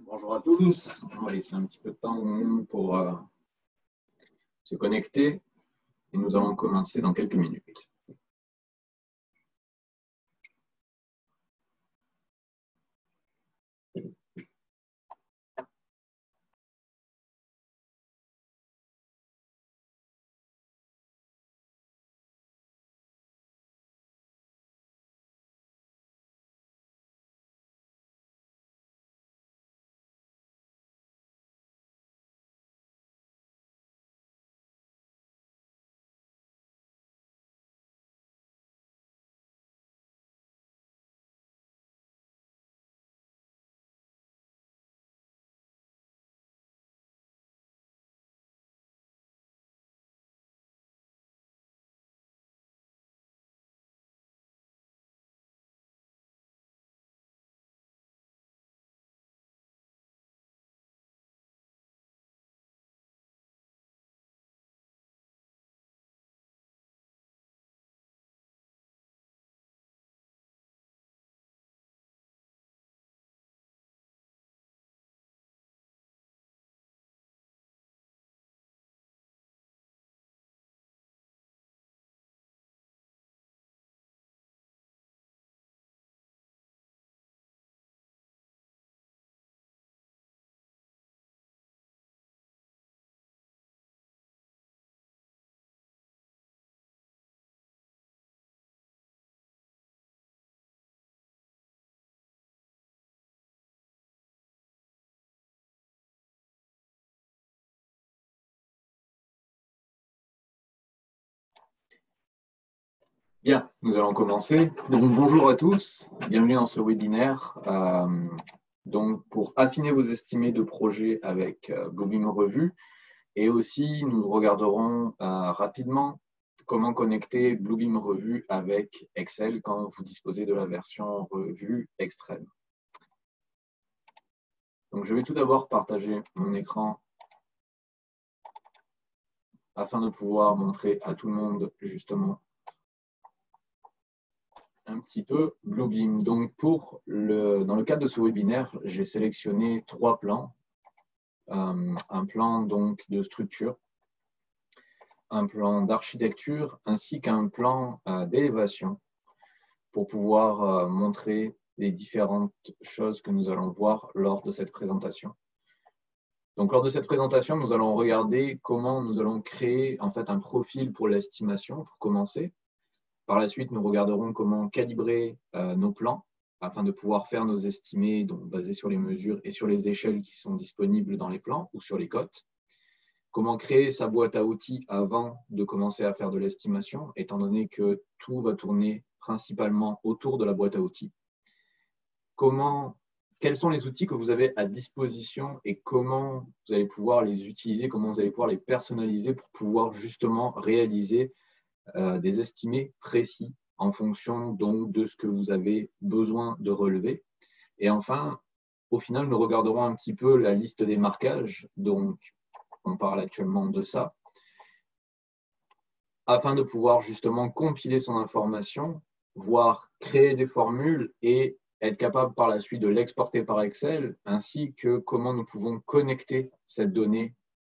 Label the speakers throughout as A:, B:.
A: Bonjour à tous. On va laisser un petit peu de temps au monde pour se connecter et nous allons commencer dans quelques minutes. Bien, nous allons commencer. Donc, bonjour à tous, bienvenue dans ce webinaire. Pour affiner vos estimés de projet avec Bluebeam Revue, et aussi nous regarderons rapidement comment connecter Bluebeam Revue avec Excel quand vous disposez de la version Revue extrême. Donc, je vais tout d'abord partager mon écran afin de pouvoir montrer à tout le monde justement un petit peu Bluebeam. Donc, dans le cadre de ce webinaire, j'ai sélectionné 3 plans. Un plan donc de structure, un plan d'architecture, ainsi qu'un plan d'élévation pour pouvoir montrer les différentes choses que nous allons voir lors de cette présentation. Donc, lors de cette présentation, nous allons regarder comment nous allons créer en fait un profil pour l'estimation pour commencer. Par la suite, nous regarderons comment calibrer nos plans afin de pouvoir faire nos estimés donc basés sur les mesures et sur les échelles qui sont disponibles dans les plans ou sur les cotes. Comment créer sa boîte à outils avant de commencer à faire de l'estimation, étant donné que tout va tourner principalement autour de la boîte à outils. Quels sont les outils que vous avez à disposition et comment vous allez pouvoir les utiliser, comment vous allez pouvoir les personnaliser pour pouvoir justement réaliser des estimés précis en fonction donc de ce que vous avez besoin de relever. Et enfin, au final, nous regarderons un petit peu la liste des marquages. Donc, on parle actuellement de ça, afin de pouvoir justement compiler son information, voire créer des formules et être capable par la suite de l'exporter par Excel, ainsi que comment nous pouvons connecter cette donnée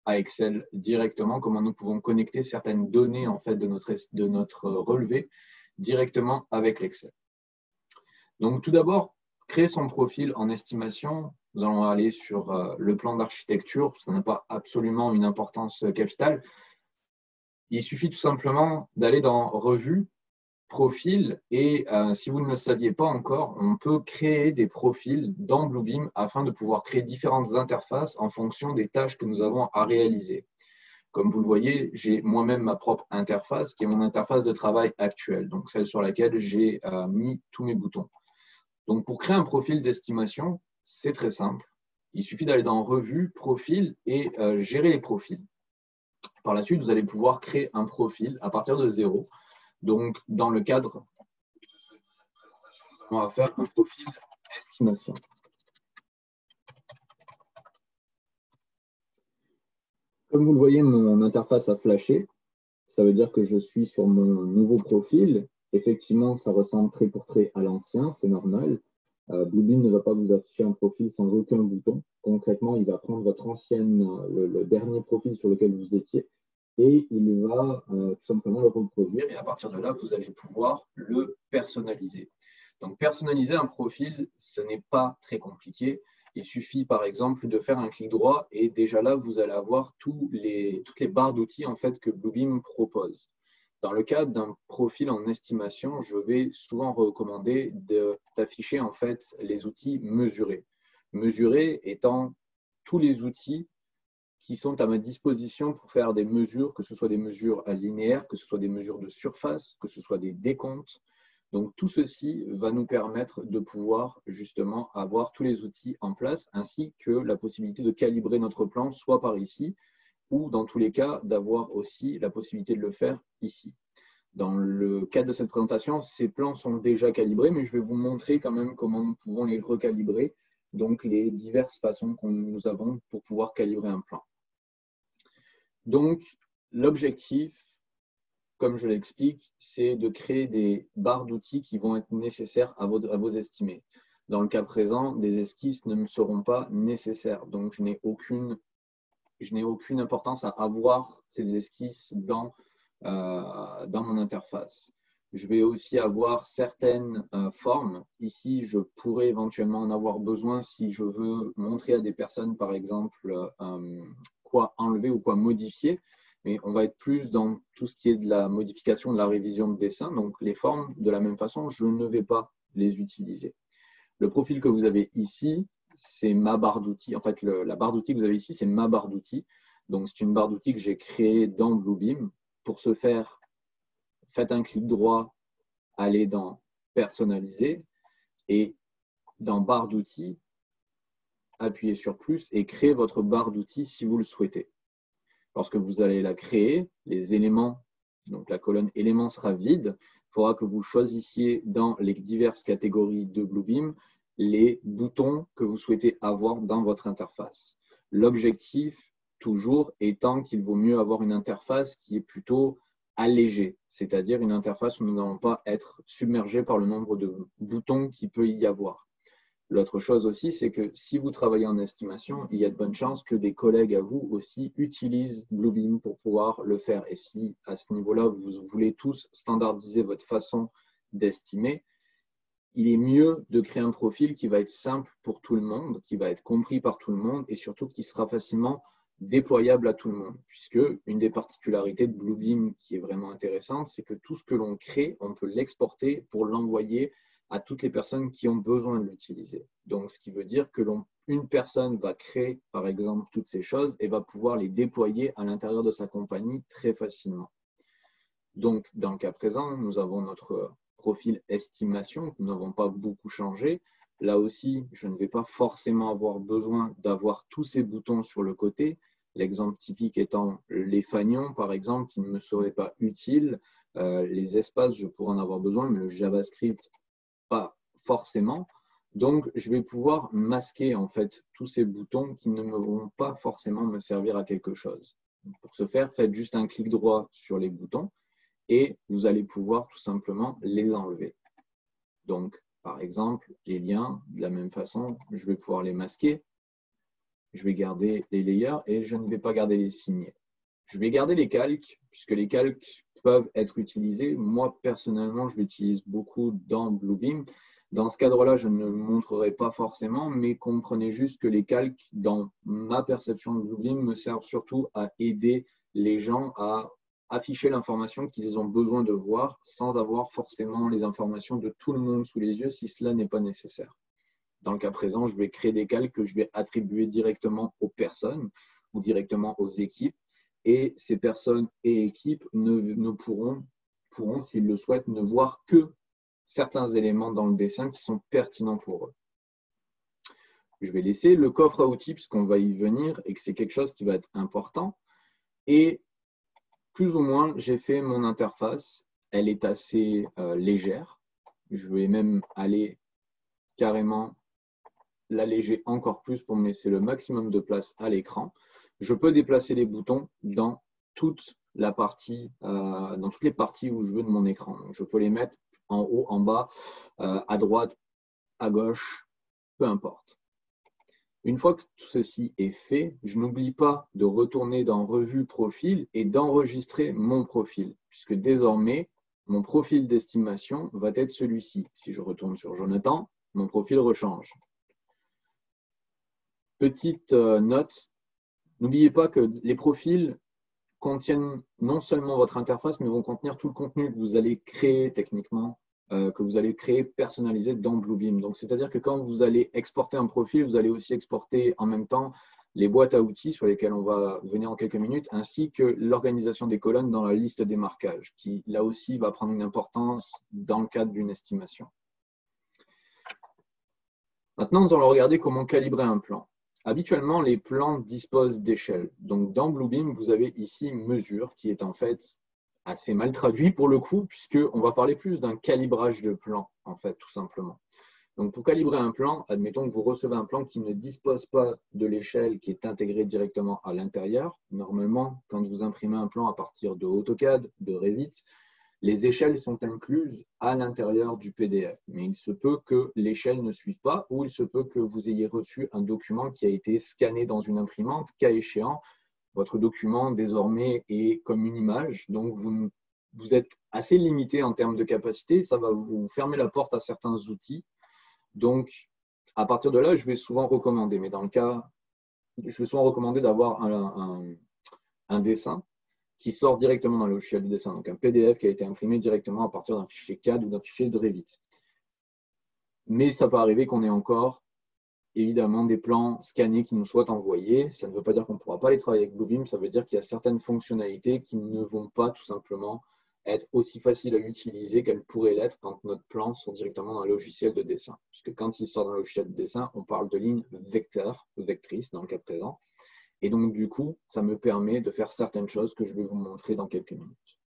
A: à Excel directement, comment nous pouvons connecter certaines données en fait, de notre relevé directement avec l'Excel. Donc tout d'abord, créer son profil en estimation. Nous allons aller sur le plan d'architecture, ça n'a pas absolument une importance capitale. Il suffit tout simplement d'aller dans Revue, Profil, et si vous ne le saviez pas encore, on peut créer des profils dans Bluebeam afin de pouvoir créer différentes interfaces en fonction des tâches que nous avons à réaliser. Comme vous le voyez, j'ai moi-même ma propre interface qui est mon interface de travail actuelle, donc celle sur laquelle j'ai mis tous mes boutons. Donc, pour créer un profil d'estimation, c'est très simple. Il suffit d'aller dans Revue, Profil et gérer les profils. Par la suite, vous allez pouvoir créer un profil à partir de 0. Donc, dans le cadre de cette présentation, nous allons faire un profil estimation. Comme vous le voyez, mon interface a flashé. Ça veut dire que je suis sur mon nouveau profil. Effectivement, ça ressemble trait pour trait à l'ancien, c'est normal.
B: Bluebeam ne va pas vous afficher un profil sans aucun bouton. Concrètement, il va prendre votre ancienne, le dernier profil sur lequel vous étiez et il va tout simplement le reproduire.
A: Et à partir de là, vous allez pouvoir le personnaliser. Donc, personnaliser un profil, ce n'est pas très compliqué. Il suffit, par exemple, de faire un clic droit et déjà là, vous allez avoir toutes les barres d'outils en fait, que Bluebeam propose. Dans le cadre d'un profil en estimation, je vais souvent recommander d'afficher en fait les outils mesurés. Mesurés étant tous les outils qui sont à ma disposition pour faire des mesures, que ce soit des mesures linéaires, que ce soit des mesures de surface, que ce soit des décomptes. Donc tout ceci va nous permettre de pouvoir justement avoir tous les outils en place, ainsi que la possibilité de calibrer notre plan, soit par ici, ou dans tous les cas, d'avoir aussi la possibilité de le faire ici. Dans le cadre de cette présentation, ces plans sont déjà calibrés, mais je vais vous montrer quand même comment nous pouvons les recalibrer, donc les diverses façons que nous avons pour pouvoir calibrer un plan. Donc, l'objectif, comme je l'explique, c'est de créer des barres d'outils qui vont être nécessaires à vos estimés. Dans le cas présent, des esquisses ne me seront pas nécessaires. Donc, je n'ai aucune importance à avoir ces esquisses dans mon interface. Je vais aussi avoir certaines formes. Ici, je pourrais éventuellement en avoir besoin si je veux montrer à des personnes, par exemple, quoi enlever ou quoi modifier. Mais on va être plus dans tout ce qui est de la modification, de la révision de dessin. Donc, les formes, de la même façon, je ne vais pas les utiliser. Le profil que vous avez ici, c'est ma barre d'outils. En fait, la barre d'outils que vous avez ici, c'est ma barre d'outils. Donc, c'est une barre d'outils que j'ai créée dans Bluebeam. Pour ce faire, faites un clic droit, allez dans Personnaliser et dans Barre d'outils, appuyez sur plus et créez votre barre d'outils si vous le souhaitez. Lorsque vous allez la créer, les éléments, donc la colonne éléments sera vide. Il faudra que vous choisissiez dans les diverses catégories de Bluebeam les boutons que vous souhaitez avoir dans votre interface. L'objectif, toujours, étant qu'il vaut mieux avoir une interface qui est plutôt allégée, c'est-à-dire une interface où nous n'allons pas être submergés par le nombre de boutons qu'il peut y avoir. L'autre chose aussi, c'est que si vous travaillez en estimation, il y a de bonnes chances que des collègues à vous aussi utilisent Bluebeam pour pouvoir le faire. Et si à ce niveau-là, vous voulez tous standardiser votre façon d'estimer, il est mieux de créer un profil qui va être simple pour tout le monde, qui va être compris par tout le monde et surtout qui sera facilement déployable à tout le monde. Puisque une des particularités de Bluebeam qui est vraiment intéressante, c'est que tout ce que l'on crée, on peut l'exporter pour l'envoyer à toutes les personnes qui ont besoin de l'utiliser. Donc, ce qui veut dire que une personne va créer, par exemple, toutes ces choses et va pouvoir les déployer à l'intérieur de sa compagnie très facilement. Donc, dans le cas présent, nous avons notre profil estimation que nous n'avons pas beaucoup changé. Là aussi, je ne vais pas forcément avoir besoin d'avoir tous ces boutons sur le côté. L'exemple typique étant les fanions, par exemple, qui ne me seraient pas utiles. Les espaces, je pourrais en avoir besoin, mais le JavaScript, pas forcément. Donc, je vais pouvoir masquer en fait tous ces boutons qui ne vont pas forcément me servir à quelque chose. Pour ce faire, faites juste un clic droit sur les boutons et vous allez pouvoir tout simplement les enlever. Donc, par exemple, les liens, de la même façon, je vais pouvoir les masquer. Je vais garder les layers et je ne vais pas garder les signés. Je vais garder les calques, puisque les calques peuvent être utilisés. Moi, personnellement, je l'utilise beaucoup dans Bluebeam. Dans ce cadre-là, je ne le montrerai pas forcément, mais comprenez juste que les calques, dans ma perception de Bluebeam, me servent surtout à aider les gens à afficher l'information qu'ils ont besoin de voir sans avoir forcément les informations de tout le monde sous les yeux si cela n'est pas nécessaire. Dans le cas présent, je vais créer des calques que je vais attribuer directement aux personnes ou directement aux équipes. Et ces personnes et équipes ne pourront, s'ils le souhaitent, ne voir que certains éléments dans le dessin qui sont pertinents pour eux. Je vais laisser le coffre à outils puisqu'on va y venir et que c'est quelque chose qui va être important. Et plus ou moins, j'ai fait mon interface. Elle est assez légère. Je vais même aller carrément l'alléger encore plus pour me laisser le maximum de place à l'écran. Je peux déplacer les boutons dans toute la partie, dans toutes les parties où je veux de mon écran. Donc, je peux les mettre en haut, en bas, à droite, à gauche, peu importe. Une fois que tout ceci est fait, je n'oublie pas de retourner dans Revue Profil et d'enregistrer mon profil, puisque désormais, mon profil d'estimation va être celui-ci. Si je retourne sur Jonathan, mon profil rechange. Petite note, n'oubliez pas que les profils contiennent non seulement votre interface, mais vont contenir tout le contenu que vous allez créer techniquement, que vous allez créer personnalisé dans Bluebeam. Donc, c'est-à-dire que quand vous allez exporter un profil, vous allez aussi exporter en même temps les boîtes à outils sur lesquelles on va venir en quelques minutes, ainsi que l'organisation des colonnes dans la liste des marquages, qui là aussi va prendre une importance dans le cadre d'une estimation. Maintenant, nous allons regarder comment calibrer un plan. Habituellement, les plans disposent d'échelles. Donc, dans Bluebeam, vous avez ici mesure, qui est en fait assez mal traduit pour le coup, puisqu'on va parler plus d'un calibrage de plan, en fait, tout simplement. Donc, pour calibrer un plan, admettons que vous recevez un plan qui ne dispose pas de l'échelle qui est intégrée directement à l'intérieur. Normalement, quand vous imprimez un plan à partir de AutoCAD, de Revit, les échelles sont incluses à l'intérieur du PDF. Mais il se peut que l'échelle ne suive pas ou il se peut que vous ayez reçu un document qui a été scanné dans une imprimante, cas échéant. Votre document, désormais, est comme une image, donc vous êtes assez limité en termes de capacité. Ça va vous fermer la porte à certains outils. Donc, à partir de là, je vais souvent recommander, mais dans le cas, je vais souvent recommander d'avoir un dessin qui sort directement dans le logiciel de dessin, donc un PDF qui a été imprimé directement à partir d'un fichier CAD ou d'un fichier de Revit. Mais ça peut arriver qu'on ait encore évidemment des plans scannés qui nous soient envoyés. Ça ne veut pas dire qu'on ne pourra pas les travailler avec Bluebeam, ça veut dire qu'il y a certaines fonctionnalités qui ne vont pas tout simplement être aussi faciles à utiliser qu'elles pourraient l'être quand notre plan sort directement dans un logiciel de dessin. Puisque quand il sort dans un logiciel de dessin, on parle de lignes vecteurs, ou vectrices dans le cas présent. Et donc, du coup, ça me permet de faire certaines choses que je vais vous montrer dans quelques minutes.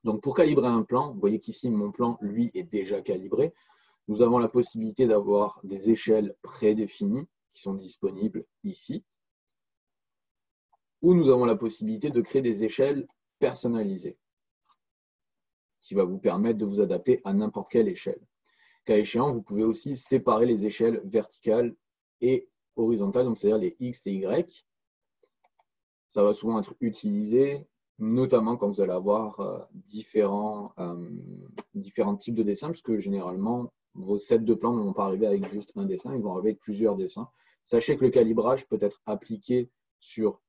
A: Donc, pour calibrer un plan, vous voyez qu'ici, mon plan, lui, est déjà calibré. Nous avons la possibilité d'avoir des échelles prédéfinies qui sont disponibles ici, ou nous avons la possibilité de créer des échelles personnalisées qui va vous permettre de vous adapter à n'importe quelle échelle. Cas échéant, vous pouvez aussi séparer les échelles verticales et horizontales, donc c'est-à-dire les X et Y. Ça va souvent être utilisé, notamment quand vous allez avoir différents types de dessins, puisque généralement, vos sets de plans ne vont pas arriver avec juste un dessin, ils vont arriver avec plusieurs dessins. Sachez que le calibrage peut être appliqué sur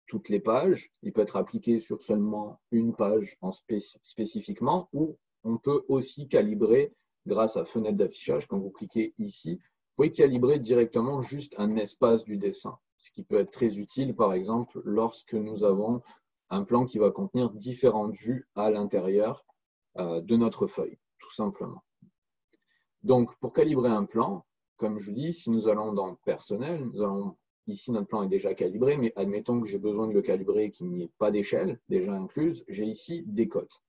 A: toutes les pages, il peut être appliqué sur seulement une page spécifiquement, ou on peut aussi calibrer grâce à fenêtre d'affichage. Quand vous cliquez ici, vous pouvez calibrer directement juste un espace du dessin, ce qui peut être très utile, par exemple, lorsque nous avons un plan qui va contenir différentes vues à l'intérieur de notre feuille, tout simplement. Donc, pour calibrer un plan, comme je vous dis, si nous allons dans personnel, ici notre plan est déjà calibré, mais admettons que j'ai besoin de le calibrer et qu'il n'y ait pas d'échelle déjà incluse, j'ai ici des cotes.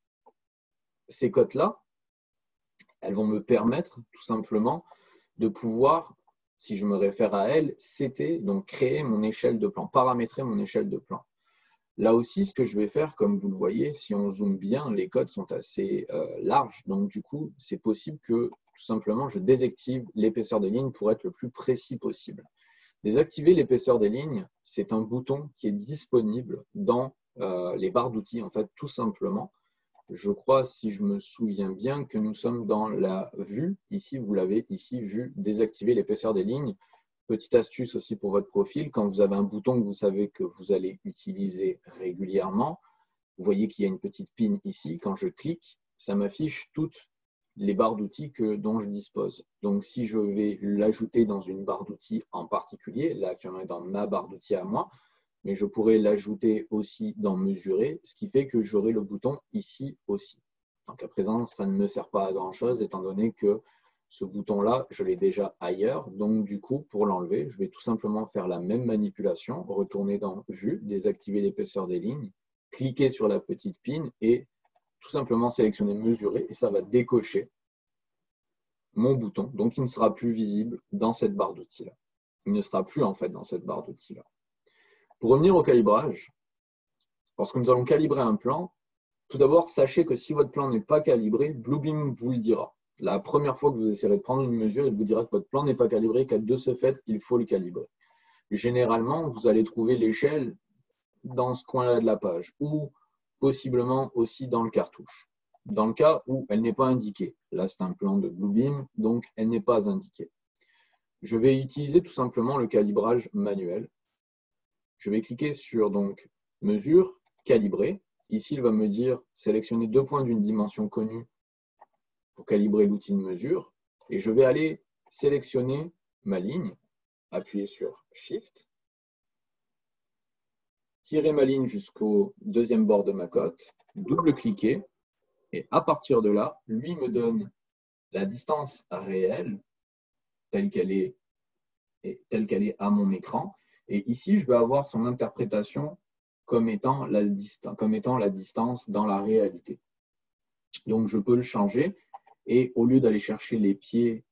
A: Ces cotes-là, elles vont me permettre tout simplement de pouvoir, si je me réfère à elles, donc créer mon échelle de plan, paramétrer mon échelle de plan. Là aussi, ce que je vais faire, comme vous le voyez, si on zoome bien, les codes sont assez larges. Donc, du coup, c'est possible que, tout simplement, je désactive l'épaisseur des lignes pour être le plus précis possible. Désactiver l'épaisseur des lignes, c'est un bouton qui est disponible dans les barres d'outils, en fait, tout simplement. Je crois, si je me souviens bien, que nous sommes dans la vue. Ici, vous l'avez ici, vue, désactiver l'épaisseur des lignes. Petite astuce aussi pour votre profil, quand vous avez un bouton que vous savez que vous allez utiliser régulièrement, vous voyez qu'il y a une petite pin ici. Quand je clique, ça m'affiche toutes les barres d'outils dont je dispose. Donc, si je vais l'ajouter dans une barre d'outils en particulier, là actuellement dans ma barre d'outils à moi, mais je pourrais l'ajouter aussi dans mesurer, ce qui fait que j'aurai le bouton ici aussi. Donc, à présent, ça ne me sert pas à grand-chose étant donné que ce bouton-là, je l'ai déjà ailleurs. Donc, du coup, pour l'enlever, je vais tout simplement faire la même manipulation, retourner dans Vue, désactiver l'épaisseur des lignes, cliquer sur la petite pin et tout simplement sélectionner Mesurer et ça va décocher mon bouton. Donc, il ne sera plus visible dans cette barre d'outils-là. Il ne sera plus en fait dans cette barre d'outils-là. Pour revenir au calibrage, lorsque nous allons calibrer un plan, tout d'abord, sachez que si votre plan n'est pas calibré, Bluebeam vous le dira. la première fois que vous essayerez de prendre une mesure, il vous dira que votre plan n'est pas calibré, qu'à de ce fait, il faut le calibrer. Généralement, vous allez trouver l'échelle dans ce coin-là de la page ou possiblement aussi dans le cartouche. Dans le cas où elle n'est pas indiquée. Là, c'est un plan de Bluebeam, donc elle n'est pas indiquée. Je vais utiliser tout simplement le calibrage manuel. Je vais cliquer sur donc mesure, calibrer. Ici, il va me dire sélectionner 2 points d'une dimension connue pour calibrer l'outil de mesure. Et je vais aller sélectionner ma ligne, appuyer sur Shift, tirer ma ligne jusqu'au deuxième bord de ma cote, double-cliquer, et à partir de là, lui me donne la distance réelle telle qu'elle est à mon écran. Et ici, je vais avoir son interprétation comme étant la distance dans la réalité. Donc, je peux le changer. Et au lieu d'aller chercher les pieds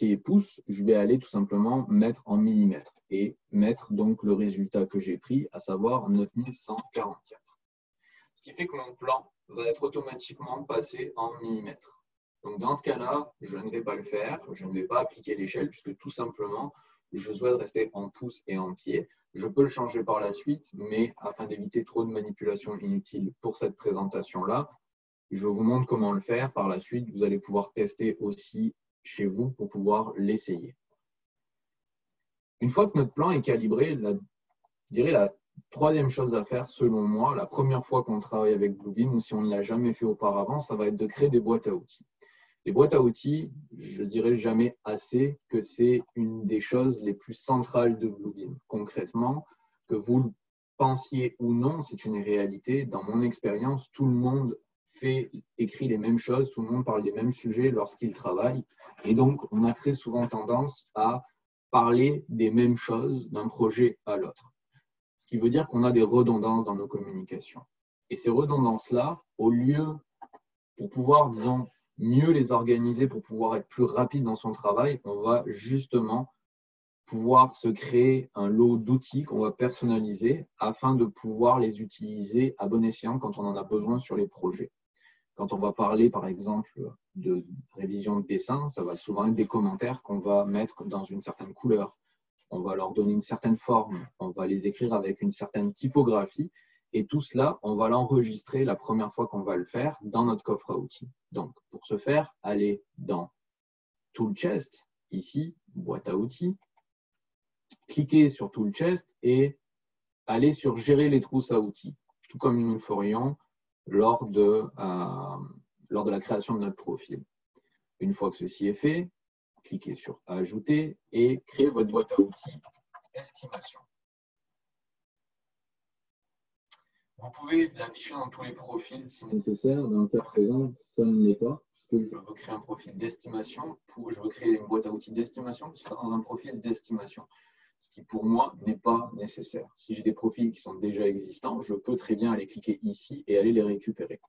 A: et pouces, je vais aller tout simplement mettre en millimètres et mettre donc le résultat que j'ai pris, à savoir 9144. Ce qui fait que mon plan va être automatiquement passé en millimètres. Donc dans ce cas-là, je ne vais pas le faire, je ne vais pas appliquer l'échelle puisque tout simplement, je souhaite rester en pouces et en pieds. Je peux le changer par la suite, mais afin d'éviter trop de manipulations inutiles pour cette présentation-là, je vous montre comment le faire. Par la suite, vous allez pouvoir tester aussi chez vous pour pouvoir l'essayer. Une fois que notre plan est calibré, je dirais la troisième chose à faire, selon moi, la première fois qu'on travaille avec Bluebeam ou si on ne l'a jamais fait auparavant, ça va être de créer des boîtes à outils. Les boîtes à outils, je dirais jamais assez que c'est une des choses les plus centrales de Bluebeam. Concrètement, que vous le pensiez ou non, c'est une réalité. Dans mon expérience, tout le monde écrit les mêmes choses, tout le monde parle des mêmes sujets lorsqu'il travaille. Et donc, on a très souvent tendance à parler des mêmes choses d'un projet à l'autre. Ce qui veut dire qu'on a des redondances dans nos communications. Et ces redondances-là, au lieu, pour pouvoir, disons, mieux les organiser, pour pouvoir être plus rapide dans son travail, on va justement pouvoir se créer un lot d'outils qu'on va personnaliser afin de pouvoir les utiliser à bon escient quand on en a besoin sur les projets. Quand on va parler, par exemple, de révision de dessin, ça va souvent être des commentaires qu'on va mettre dans une certaine couleur. On va leur donner une certaine forme, on va les écrire avec une certaine typographie. Et tout cela, on va l'enregistrer la première fois qu'on va le faire dans notre coffre à outils. Donc, pour ce faire, allez dans Tool Chest, ici, boîte à outils. Cliquez sur Tool Chest et allez sur Gérer les trousses à outils, tout comme nous le ferions lors de la création de notre profil. Une fois que ceci est fait, cliquez sur Ajouter et créez votre boîte à outils Estimation. Vous pouvez l'afficher dans tous les profils si nécessaire. Dans le cas présent, ça ne l'est pas, puisque je veux créer un profil d'estimation. Je veux créer une boîte à outils d'estimation qui sera dans un profil d'estimation, ce qui pour moi n'est pas nécessaire. Si j'ai des profils qui sont déjà existants, je peux très bien aller cliquer ici et aller les récupérer.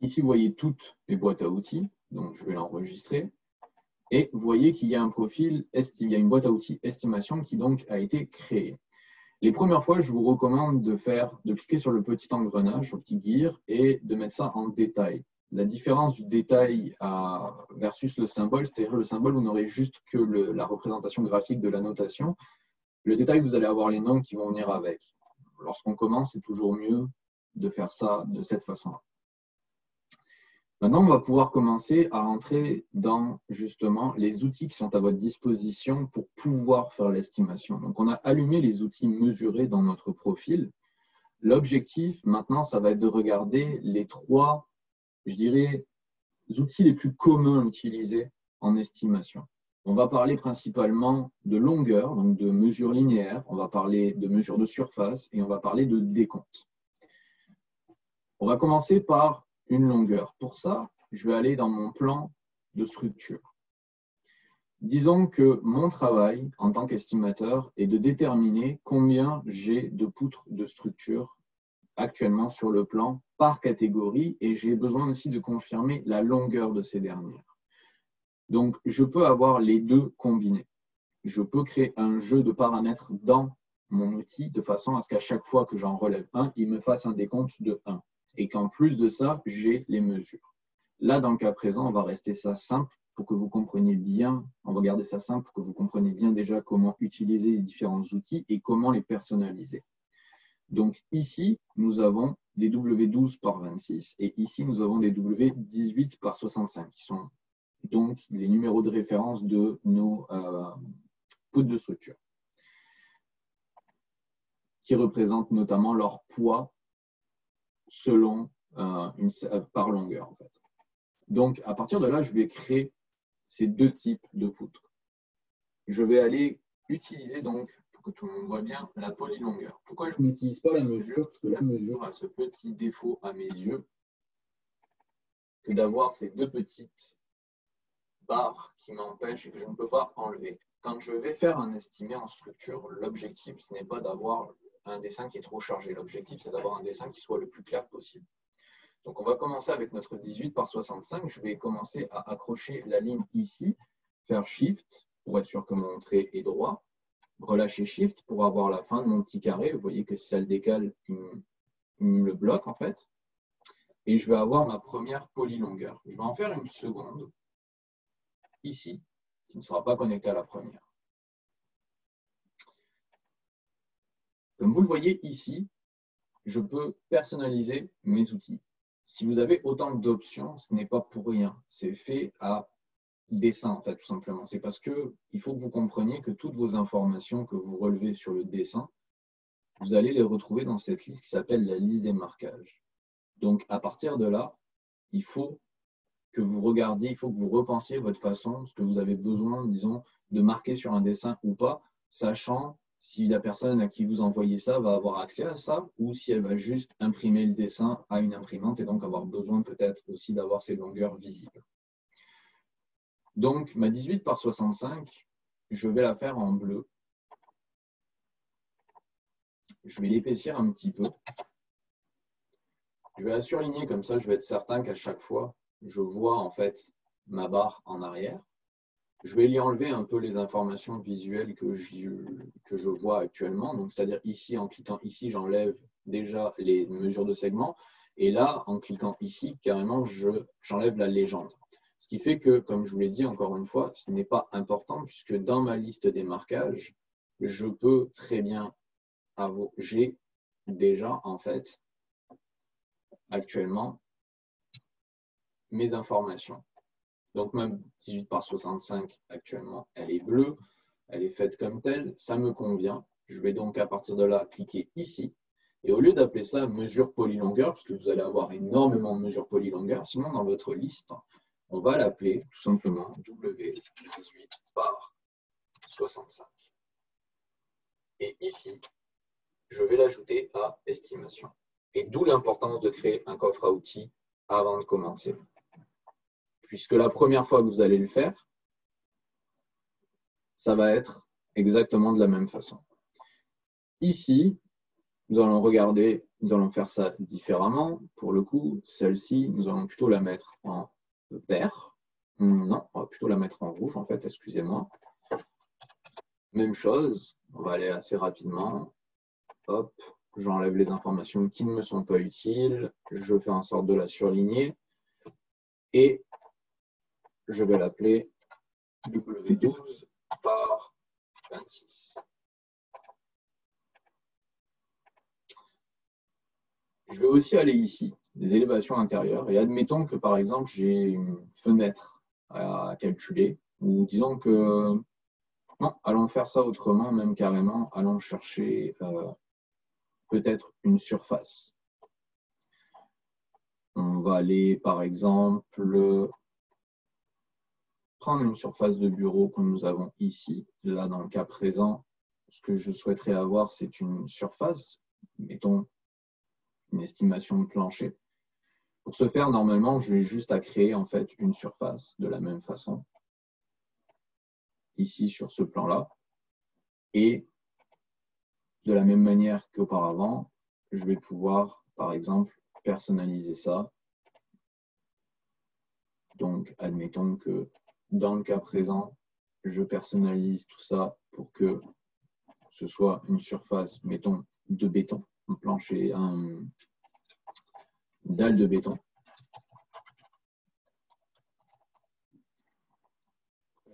A: Ici, vous voyez toutes les boîtes à outils, donc je vais l'enregistrer. Et vous voyez qu'il y a un profil, il y a une boîte à outils estimation qui donc a été créée. Les premières fois, je vous recommande de cliquer sur le petit engrenage, le petit gear, et de mettre ça en détail. La différence du détail versus le symbole, c'est-à-dire le symbole, vous n'aurez juste que la représentation graphique de la notation. Le détail, vous allez avoir les noms qui vont venir avec. Lorsqu'on commence, c'est toujours mieux de faire ça de cette façon-là. Maintenant, on va pouvoir commencer à rentrer dans justement les outils qui sont à votre disposition pour pouvoir faire l'estimation. Donc, on a allumé les outils mesurés dans notre profil. L'objectif, maintenant, ça va être de regarder les 3, je dirais, outils les plus communs utilisés en estimation. On va parler principalement de longueur, donc de mesure linéaire, on va parler de mesure de surface et on va parler de décompte. On va commencer par une longueur. Pour ça, je vais aller dans mon plan de structure. Disons que mon travail en tant qu'estimateur est de déterminer combien j'ai de poutres de structure actuellement sur le plan par catégorie et j'ai besoin aussi de confirmer la longueur de ces dernières. Donc, je peux avoir les deux combinés. Je peux créer un jeu de paramètres dans mon outil de façon à ce qu'à chaque fois que j'en relève un, il me fasse un décompte de 1. Et qu'en plus de ça, j'ai les mesures. Là, dans le cas présent, on va rester ça simple pour que vous compreniez bien, on va garder ça simple pour que vous compreniez bien déjà comment utiliser les différents outils et comment les personnaliser. Donc ici, nous avons des W12 par 26 et ici, nous avons des W18 par 65 qui sont donc les numéros de référence de nos poutres de structure qui représentent notamment leur poids selon par longueur en fait. Donc à partir de là, je vais créer ces deux types de poutres. Je vais aller utiliser donc, pour que tout le monde voit bien, la polylongueur. Pourquoi je n'utilise pas la mesure? Parce que la mesure a ce petit défaut à mes yeux que d'avoir ces deux petites barres qui m'empêchent et que je ne peux pas enlever. Quand je vais faire un estimé en structure, l'objectif, ce n'est pas d'avoir un dessin qui est trop chargé. L'objectif, c'est d'avoir un dessin qui soit le plus clair possible. Donc, on va commencer avec notre 18 par 65. Je vais commencer à accrocher la ligne ici, faire Shift pour être sûr que mon trait est droit, relâcher Shift pour avoir la fin de mon petit carré. Vous voyez que si ça le décale, il me le bloque en fait. Et je vais avoir ma première polylongueur. Je vais en faire une seconde, ici, qui ne sera pas connectée à la première. Comme vous le voyez ici, je peux personnaliser mes outils. Si vous avez autant d'options, ce n'est pas pour rien. C'est fait à dessin, en fait, tout simplement. C'est parce qu'il faut que vous compreniez que toutes vos informations que vous relevez sur le dessin, vous allez les retrouver dans cette liste qui s'appelle la liste des marquages. Donc, à partir de là, il faut que vous regardiez, il faut que vous repensiez votre façon, ce que vous avez besoin, disons, de marquer sur un dessin ou pas, sachant si la personne à qui vous envoyez ça va avoir accès à ça ou si elle va juste imprimer le dessin à une imprimante et donc avoir besoin peut-être aussi d'avoir ces longueurs visibles. Donc, ma 18 par 65, je vais la faire en bleu. Je vais l'épaissir un petit peu. Je vais la surligner comme ça, je vais être certain qu'à chaque fois, je vois en fait ma barre en arrière. Je vais lui enlever un peu les informations visuelles que je vois actuellement. Donc, c'est-à-dire ici, en cliquant ici, j'enlève déjà les mesures de segments. Et là, en cliquant ici, carrément, j'enlève la légende. Ce qui fait que, comme je vous l'ai dit encore une fois, ce n'est pas important puisque dans ma liste des marquages, je peux très bien avoir, j'ai déjà en fait actuellement mes informations. Donc, ma 18 par 65 actuellement, elle est bleue, elle est faite comme telle, ça me convient. Je vais donc à partir de là cliquer ici. Et au lieu d'appeler ça mesure polylongueur, parce que vous allez avoir énormément de mesures polylongueur, sinon dans votre liste, on va l'appeler tout simplement W18 par 65. Et ici, je vais l'ajouter à estimation. Et d'où l'importance de créer un coffre à outils avant de commencer. Puisque la première fois que vous allez le faire, ça va être exactement de la même façon. Ici, nous allons regarder, nous allons faire ça différemment. Pour le coup, celle-ci, nous allons plutôt la mettre en vert. Non, on va plutôt la mettre en rouge, en fait, excusez-moi. Même chose, on va aller assez rapidement. Hop, j'enlève les informations qui ne me sont pas utiles. Je fais en sorte de la surligner. Et je vais l'appeler W12 par 26. Je vais aussi aller ici, des élévations intérieures, et admettons que par exemple j'ai une fenêtre à calculer, ou disons que non, allons faire ça autrement, même carrément, allons chercher peut-être une surface. On va aller par exemple prendre une surface de bureau comme nous avons ici. Là, dans le cas présent, ce que je souhaiterais avoir, c'est une surface, mettons une estimation de plancher. Pour ce faire, normalement, je vais juste à créer en fait une surface de la même façon, ici sur ce plan-là. Et de la même manière qu'auparavant, je vais pouvoir, par exemple, personnaliser ça. Donc, admettons que dans le cas présent, je personnalise tout ça pour que ce soit une surface, mettons, de béton, un plancher, une dalle de béton.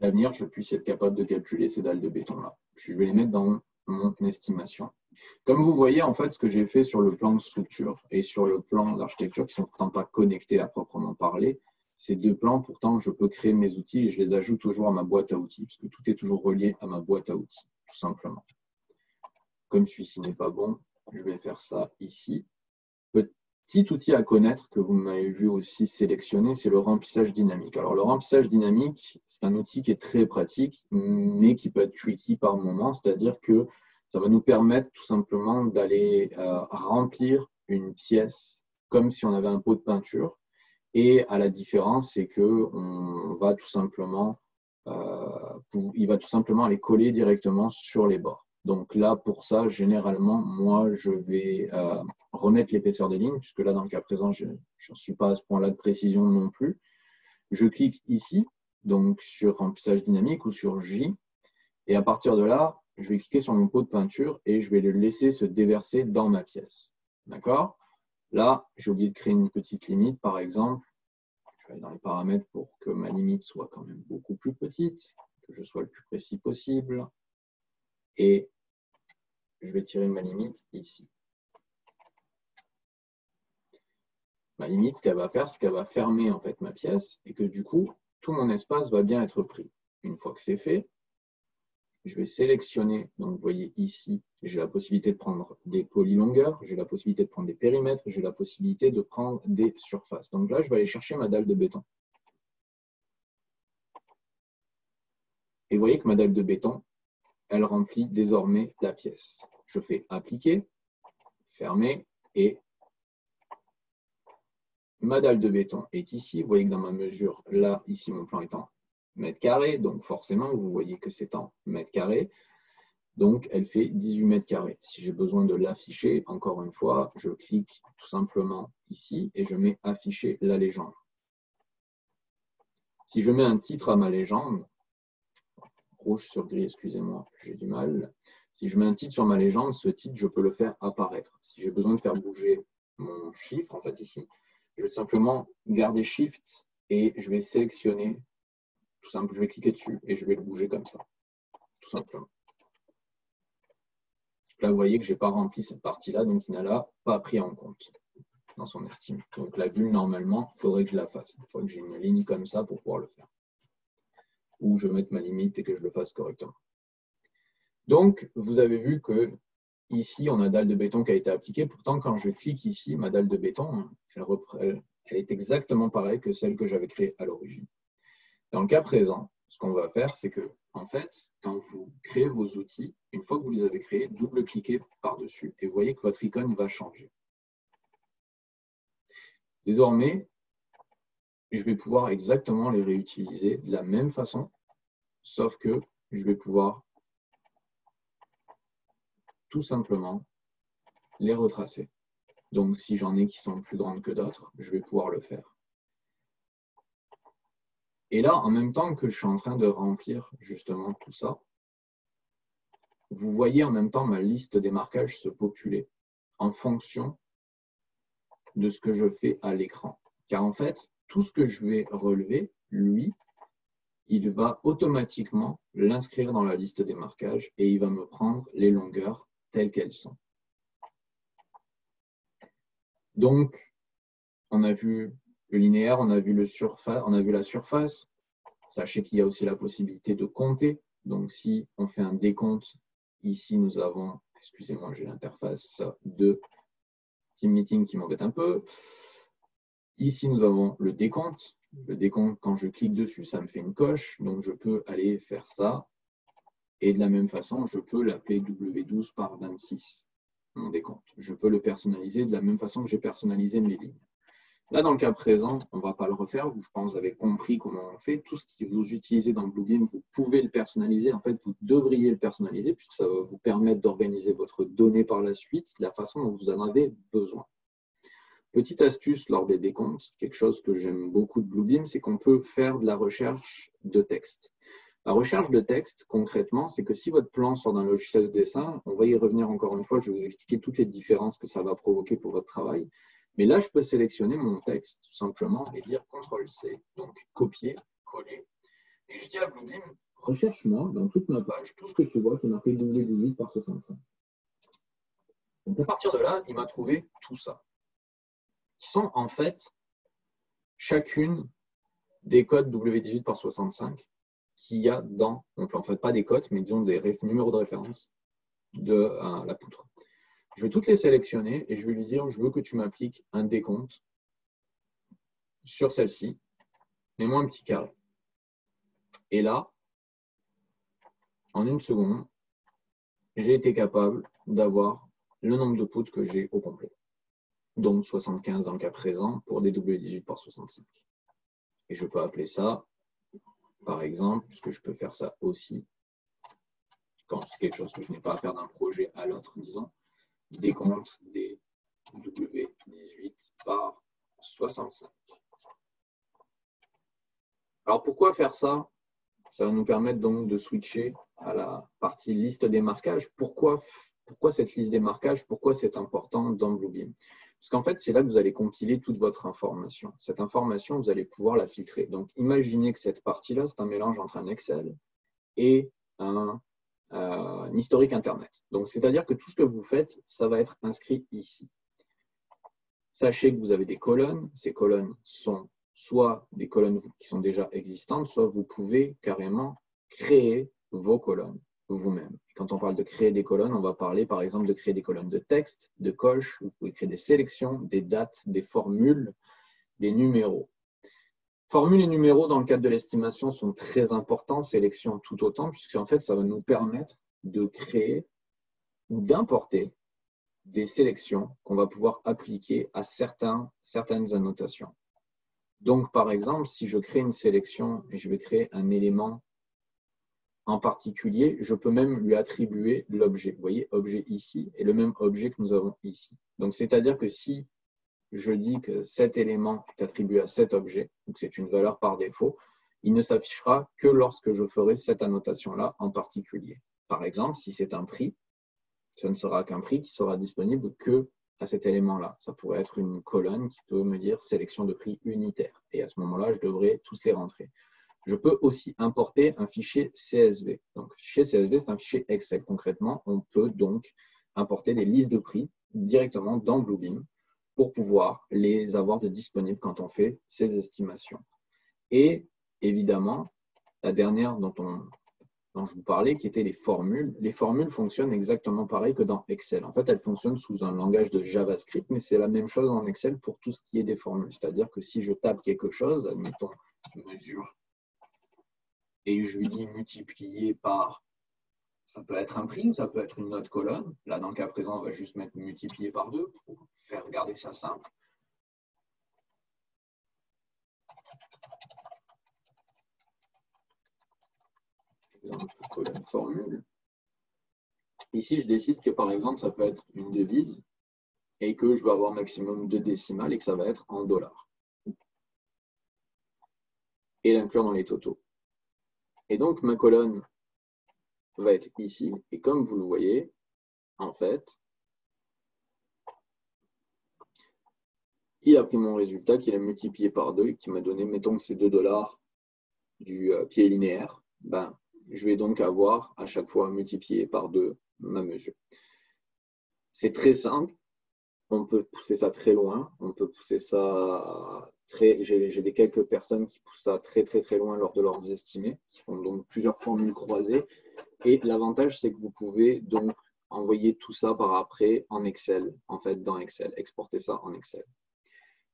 A: À l'avenir, je puisse être capable de calculer ces dalles de béton-là. Je vais les mettre dans mon estimation. Comme vous voyez, en fait, ce que j'ai fait sur le plan de structure et sur le plan d'architecture, qui ne sont pourtant pas connectés à proprement parler, ces deux plans, pourtant, je peux créer mes outils et je les ajoute toujours à ma boîte à outils, parce que tout est toujours relié à ma boîte à outils, tout simplement. Comme celui-ci n'est pas bon, je vais faire ça ici. Petit outil à connaître que vous m'avez vu aussi sélectionner, c'est le remplissage dynamique. Alors, le remplissage dynamique, c'est un outil qui est très pratique, mais qui peut être tricky par moment, c'est-à-dire que ça va nous permettre tout simplement d'aller remplir une pièce comme si on avait un pot de peinture. Et à la différence, c'est qu'on va tout simplement, il va tout simplement aller coller directement sur les bords. Donc là, pour ça, généralement, moi, je vais remettre l'épaisseur des lignes, puisque là, dans le cas présent, je n'en suis pas à ce point-là de précision non plus. Je clique ici, donc sur remplissage dynamique ou sur J. Et à partir de là, je vais cliquer sur mon pot de peinture et je vais le laisser se déverser dans ma pièce. D'accord? Là, j'ai oublié de créer une petite limite, par exemple. Je vais aller dans les paramètres pour que ma limite soit quand même beaucoup plus petite, que je sois le plus précis possible. Et je vais tirer ma limite ici. Ma limite, ce qu'elle va faire, c'est qu'elle va fermer en fait ma pièce et que du coup, tout mon espace va bien être pris. Une fois que c'est fait, je vais sélectionner, donc vous voyez ici, j'ai la possibilité de prendre des polylongueurs, j'ai la possibilité de prendre des périmètres, j'ai la possibilité de prendre des surfaces. Donc là, je vais aller chercher ma dalle de béton. Et vous voyez que ma dalle de béton, elle remplit désormais la pièce. Je fais appliquer, fermer et ma dalle de béton est ici. Vous voyez que dans ma mesure, là, ici, mon plan est en mètres carrés. Donc forcément, vous voyez que c'est en mètres carrés. Donc, elle fait 18 mètres carrés. Si j'ai besoin de l'afficher, encore une fois, je clique tout simplement ici et je mets afficher la légende. Si je mets un titre à ma légende, rouge sur gris, excusez-moi, j'ai du mal. Si je mets un titre sur ma légende, ce titre, je peux le faire apparaître. Si j'ai besoin de faire bouger mon chiffre, en fait ici, je vais simplement garder Shift et je vais sélectionner, tout simple, je vais cliquer dessus et je vais le bouger comme ça, tout simplement. Là, vous voyez que je n'ai pas rempli cette partie-là, donc il n'a là pas pris en compte dans son estime. Donc la bulle, normalement, il faudrait que je la fasse. Il faudrait que j'ai une ligne comme ça pour pouvoir le faire. Ou je mette ma limite et que je le fasse correctement. Donc, vous avez vu que ici, on a dalle de béton qui a été appliquée. Pourtant, quand je clique ici, ma dalle de béton, elle est exactement pareille que celle que j'avais créée à l'origine. Dans le cas présent, ce qu'on va faire, c'est que, en fait, quand vous créez vos outils, une fois que vous les avez créés, double-cliquez par-dessus et vous voyez que votre icône va changer. Désormais, je vais pouvoir exactement les réutiliser de la même façon, sauf que je vais pouvoir tout simplement les retracer. Donc, si j'en ai qui sont plus grandes que d'autres, je vais pouvoir le faire. Et là, en même temps que je suis en train de remplir justement tout ça, vous voyez en même temps ma liste des marquages se populer en fonction de ce que je fais à l'écran. Car en fait, tout ce que je vais relever, lui, il va automatiquement l'inscrire dans la liste des marquages et il va me prendre les longueurs telles qu'elles sont. Donc, on a vu le linéaire, on a vu la surface. Sachez qu'il y a aussi la possibilité de compter. Donc, si on fait un décompte, ici, nous avons, excusez-moi, j'ai l'interface de Team Meeting qui m'embête un peu. Ici, nous avons le décompte. Le décompte, quand je clique dessus, ça me fait une coche. Donc, je peux aller faire ça. Et de la même façon, je peux l'appeler W12 par 26, mon décompte. Je peux le personnaliser de la même façon que j'ai personnalisé mes lignes. Là, dans le cas présent, on ne va pas le refaire. Je pense que vous avez compris comment on fait. Tout ce que vous utilisez dans Bluebeam, vous pouvez le personnaliser. En fait, vous devriez le personnaliser puisque ça va vous permettre d'organiser votre donnée par la suite de la façon dont vous en avez besoin. Petite astuce lors des décomptes, quelque chose que j'aime beaucoup de Bluebeam, c'est qu'on peut faire de la recherche de texte. La recherche de texte, concrètement, c'est que si votre plan sort d'un logiciel de dessin, on va y revenir encore une fois, je vais vous expliquer toutes les différences que ça va provoquer pour votre travail. Mais là, je peux sélectionner mon texte, tout simplement, et dire CTRL-C, donc copier, coller. Et je dis à Bluebeam, recherche-moi dans toute ma page tout ce que tu vois qui est marqué W18 par 65. Donc à partir de là, il m'a trouvé tout ça, qui sont en fait chacune des codes W18 par 65 qu'il y a dans mon plan. En fait, pas des codes, mais disons des numéros de référence de la poutre. Je vais toutes les sélectionner et je vais lui dire, je veux que tu m'appliques un décompte sur celle-ci. Mets-moi un petit carré. Et là, en une seconde, j'ai été capable d'avoir le nombre de poutres que j'ai au complet. Donc 75 dans le cas présent pour des W18 par 65. Et je peux appeler ça, par exemple, puisque je peux faire ça aussi, quand c'est quelque chose que je n'ai pas à faire d'un projet à l'autre, disons, décompte des W18 par 65. Alors pourquoi faire ça? Ça va nous permettre donc de switcher à la partie liste des marquages. Pourquoi cette liste des marquages? Pourquoi c'est important dans Bluebeam? Parce qu'en fait, c'est là que vous allez compiler toute votre information. Cette information, vous allez pouvoir la filtrer. Donc, imaginez que cette partie-là, c'est un mélange entre un Excel et un historique Internet. Donc, c'est-à-dire que tout ce que vous faites, ça va être inscrit ici. Sachez que vous avez des colonnes. Ces colonnes sont soit des colonnes qui sont déjà existantes, soit vous pouvez carrément créer vos colonnes vous-même. Quand on parle de créer des colonnes, on va parler par exemple de créer des colonnes de texte, de coches, vous pouvez créer des sélections, des dates, des formules, des numéros. Formules et numéros dans le cadre de l'estimation sont très importants, sélections tout autant, puisqu'en fait ça va nous permettre de créer ou d'importer des sélections qu'on va pouvoir appliquer à certaines annotations. Donc, par exemple, si je crée une sélection et je vais créer un élément en particulier, je peux même lui attribuer l'objet. Vous voyez, objet ici et le même objet que nous avons ici. Donc, c'est-à-dire que si je dis que cet élément est attribué à cet objet, donc c'est une valeur par défaut, il ne s'affichera que lorsque je ferai cette annotation-là en particulier. Par exemple, si c'est un prix, ce ne sera qu'un prix qui sera disponible que à cet élément-là. Ça pourrait être une colonne qui peut me dire sélection de prix unitaire. Et à ce moment-là, je devrais tous les rentrer. Je peux aussi importer un fichier CSV. Donc, fichier CSV, c'est un fichier Excel. Concrètement, on peut donc importer des listes de prix directement dans Bluebeam pour pouvoir les avoir de disponibles quand on fait ces estimations. Et évidemment, la dernière dont je vous parlais, qui étaient les formules. Les formules fonctionnent exactement pareil que dans Excel. En fait, elles fonctionnent sous un langage de JavaScript, mais c'est la même chose en Excel pour tout ce qui est des formules. C'est-à-dire que si je tape quelque chose, admettons mesure, et je lui dis multiplier par, ça peut être un prix ou ça peut être une autre colonne. Là, dans le cas présent, on va juste mettre multiplier par 2 pour faire garder ça simple. Exemple, colonne formule. Ici, je décide que, par exemple, ça peut être une devise et que je vais avoir maximum 2 décimales et que ça va être en dollars. Et l'inclure dans les totaux. Et donc, ma colonne va être ici. Et comme vous le voyez, en fait, il a pris mon résultat, qu'il a multiplié par 2 et qui m'a donné, mettons que c'est 2 dollars du pied linéaire. Ben, je vais donc avoir à chaque fois multiplié par 2 ma mesure. C'est très simple. On peut pousser ça très loin. On peut pousser ça très. J'ai des quelques personnes qui poussent ça très loin lors de leurs estimés, qui font donc plusieurs formules croisées. Et l'avantage, c'est que vous pouvez donc envoyer tout ça par après en Excel, en fait, dans Excel, exporter ça en Excel.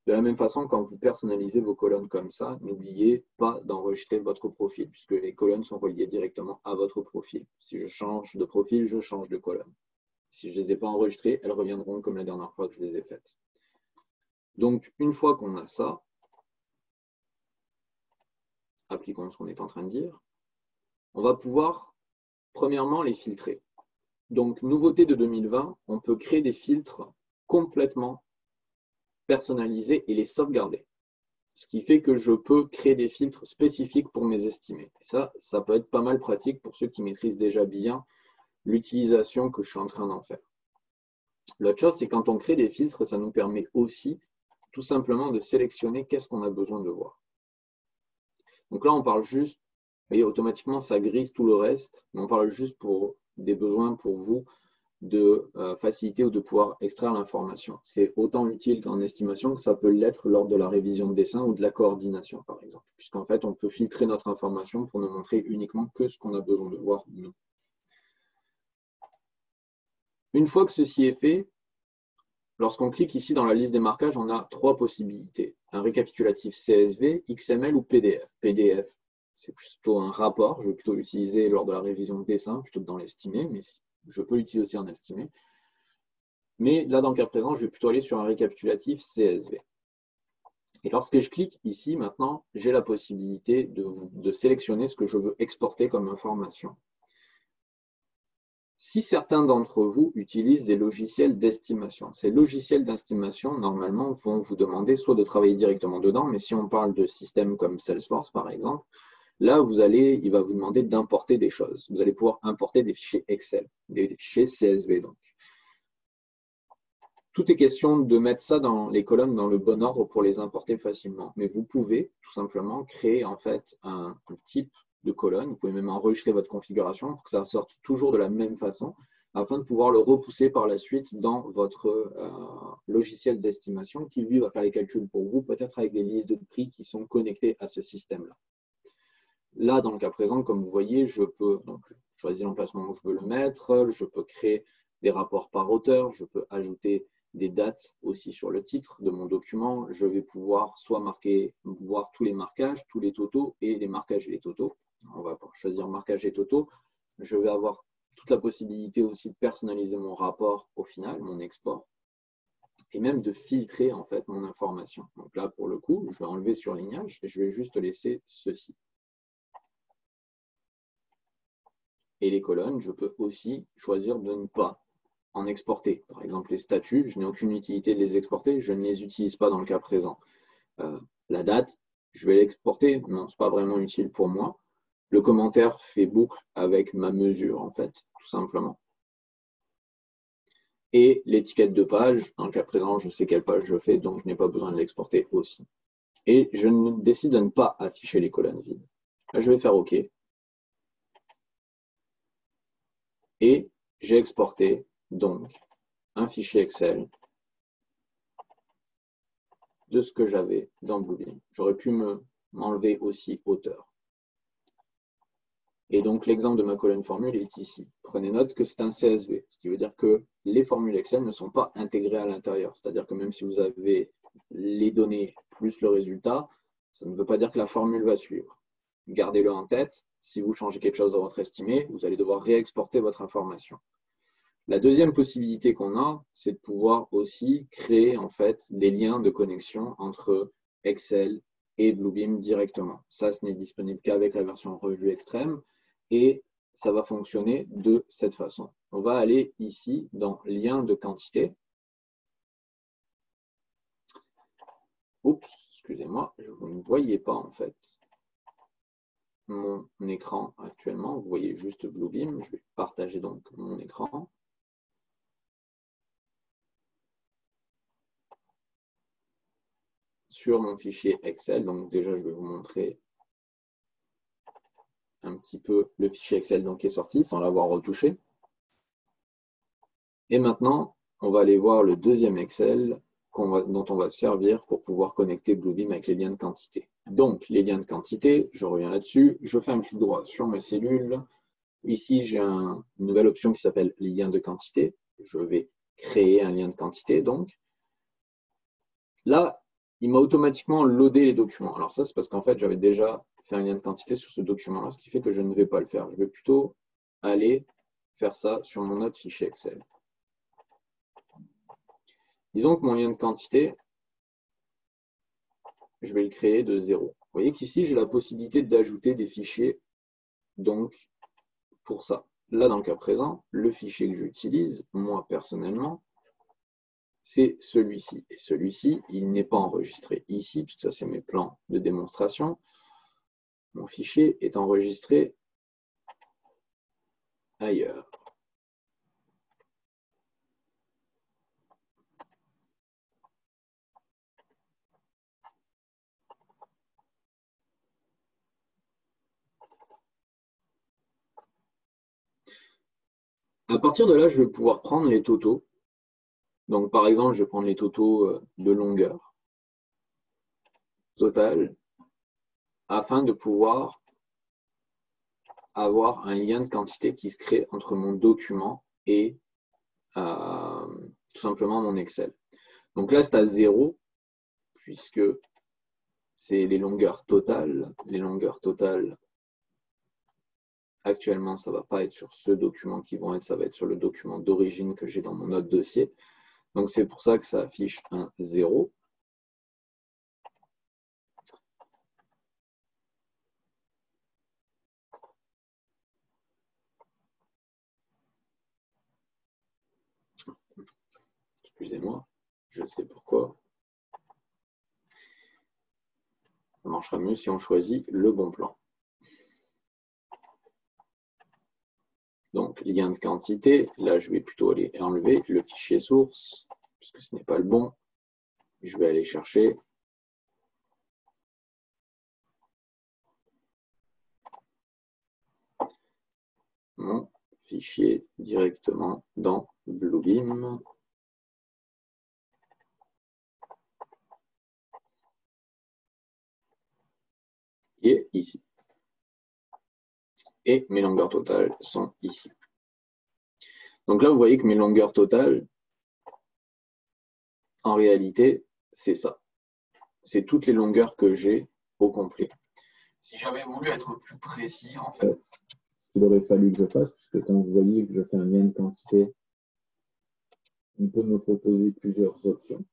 A: De la même façon, quand vous personnalisez vos colonnes comme ça, n'oubliez pas d'enregistrer votre profil, puisque les colonnes sont reliées directement à votre profil. Si je change de profil, je change de colonne. Si je ne les ai pas enregistrées, elles reviendront comme la dernière fois que je les ai faites. Donc, une fois qu'on a ça, appliquons ce qu'on est en train de dire, on va pouvoir, premièrement, les filtrer. Donc, nouveauté de 2020, on peut créer des filtres complètement personnalisés et les sauvegarder. ce qui fait que je peux créer des filtres spécifiques pour mes estimés. Et ça peut être pas mal pratique pour ceux qui maîtrisent déjà bien l'utilisation que je suis en train d'en faire. L'autre chose, c'est quand on crée des filtres, ça nous permet aussi tout simplement de sélectionner qu'est-ce qu'on a besoin de voir. Donc là, on parle juste, vous voyez, automatiquement, ça grise tout le reste, mais on parle juste pour des besoins pour vous de faciliter ou de pouvoir extraire l'information. C'est autant utile qu'en estimation que ça peut l'être lors de la révision de dessin ou de la coordination, par exemple, puisqu'en fait, on peut filtrer notre information pour ne montrer uniquement que ce qu'on a besoin de voir, nous. Une fois que ceci est fait, lorsqu'on clique ici dans la liste des marquages, on a 3 possibilités. Un récapitulatif CSV, XML ou PDF. PDF, c'est plutôt un rapport. Je vais plutôt l'utiliser lors de la révision de dessin plutôt que dans l'estimé, mais je peux l'utiliser aussi en estimé. Mais là, dans le cas présent, je vais plutôt aller sur un récapitulatif CSV. Et lorsque je clique ici, maintenant, j'ai la possibilité de sélectionner ce que je veux exporter comme information. Si certains d'entre vous utilisent des logiciels d'estimation, ces logiciels d'estimation, normalement, vont vous demander soit de travailler directement dedans, mais si on parle de systèmes comme Salesforce, par exemple, là, il va vous demander d'importer des choses. Vous allez pouvoir importer des fichiers Excel, des fichiers CSV, donc. Tout est question de mettre ça dans les colonnes dans le bon ordre pour les importer facilement. Mais vous pouvez tout simplement créer en fait un type de colonne. Vous pouvez même enregistrer votre configuration pour que ça sorte toujours de la même façon afin de pouvoir le repousser par la suite dans votre logiciel d'estimation qui, lui, va faire les calculs pour vous, peut-être avec des listes de prix qui sont connectées à ce système-là. Là, dans le cas présent, comme vous voyez, je peux donc choisir l'emplacement où je veux le mettre, je peux créer des rapports par auteur, je peux ajouter des dates aussi sur le titre de mon document. Je vais pouvoir soit voir tous les marquages, tous les totaux et les marquages et les totaux. On va choisir marquage et totaux. Je vais avoir toute la possibilité aussi de personnaliser mon rapport au final, mon export, et même de filtrer en fait mon information. Donc là, pour le coup, je vais enlever surlignage et je vais juste laisser ceci. Et les colonnes, je peux aussi choisir de ne pas en exporter. Par exemple, les statuts, je n'ai aucune utilité de les exporter, je ne les utilise pas dans le cas présent. La date, je vais l'exporter, non, ce n'est pas vraiment utile pour moi. Le commentaire fait boucle avec ma mesure, en fait, tout simplement. Et l'étiquette de page, dans le cas présent, je sais quelle page je fais, donc je n'ai pas besoin de l'exporter aussi. Et je décide de ne pas afficher les colonnes vides. Là, je vais faire OK. Et j'ai exporté donc un fichier Excel de ce que j'avais dans Bluebeam. J'aurais pu m'enlever aussi auteur. Et donc l'exemple de ma colonne formule est ici. Prenez note que c'est un CSV, ce qui veut dire que les formules Excel ne sont pas intégrées à l'intérieur. C'est-à-dire que même si vous avez les données plus le résultat, ça ne veut pas dire que la formule va suivre. Gardez-le en tête. Si vous changez quelque chose dans votre estimé, vous allez devoir réexporter votre information. La deuxième possibilité qu'on a, c'est de pouvoir aussi créer en fait des liens de connexion entre Excel et Bluebeam directement. Ça, ce n'est disponible qu'avec la version revue extrême et ça va fonctionner de cette façon. On va aller ici dans lien de quantité. Oups, excusez-moi, vous ne voyez pas en fait mon écran actuellement. Vous voyez juste Bluebeam. Je vais partager donc mon écran. Sur mon fichier Excel. Donc déjà, je vais vous montrer un petit peu le fichier Excel qui est sorti sans l'avoir retouché. Et maintenant, on va aller voir le deuxième Excel dont on va se servir pour pouvoir connecter Bluebeam avec les liens de quantité. Donc, les liens de quantité, je reviens là-dessus. Je fais un clic droit sur mes cellules. Ici, j'ai une nouvelle option qui s'appelle lien de quantité. Je vais créer un lien de quantité. Donc, là, il m'a automatiquement loadé les documents. Alors ça, c'est parce qu'en fait, j'avais déjà fait un lien de quantité sur ce document-là, ce qui fait que je ne vais pas le faire. Je vais plutôt aller faire ça sur mon autre fichier Excel. Disons que mon lien de quantité, je vais le créer de 0. Vous voyez qu'ici, j'ai la possibilité d'ajouter des fichiers donc pour ça. Là, dans le cas présent, le fichier que j'utilise, moi personnellement, c'est celui-ci. Et celui-ci, il n'est pas enregistré ici, puisque ça, c'est mes plans de démonstration. Mon fichier est enregistré ailleurs. À partir de là, je vais pouvoir prendre les totaux. Donc, par exemple, je vais prendre les totaux de longueur totale afin de pouvoir avoir un lien de quantité qui se crée entre mon document et tout simplement mon Excel. Donc là, c'est à 0 puisque c'est les longueurs totales. Les longueurs totales, actuellement, ça ne va pas être sur ce document qui vont être, ça va être sur le document d'origine que j'ai dans mon autre dossier. Donc c'est pour ça que ça affiche un 0. Excusez-moi, je sais pourquoi. Ça marchera mieux si on choisit le bon plan. Donc, lien de quantité, là, je vais plutôt aller enlever le fichier source, puisque ce n'est pas le bon. Je vais aller chercher mon fichier directement dans Bluebeam. Qui est ici. Et mes longueurs totales sont ici. Donc là, vous voyez que mes longueurs totales, en réalité, c'est ça. C'est toutes les longueurs que j'ai au complet. Si j'avais voulu être plus précis, en fait,
B: ce qu'il aurait fallu que je fasse, puisque quand vous voyez que je fais un lien de quantité, il peut me proposer plusieurs options.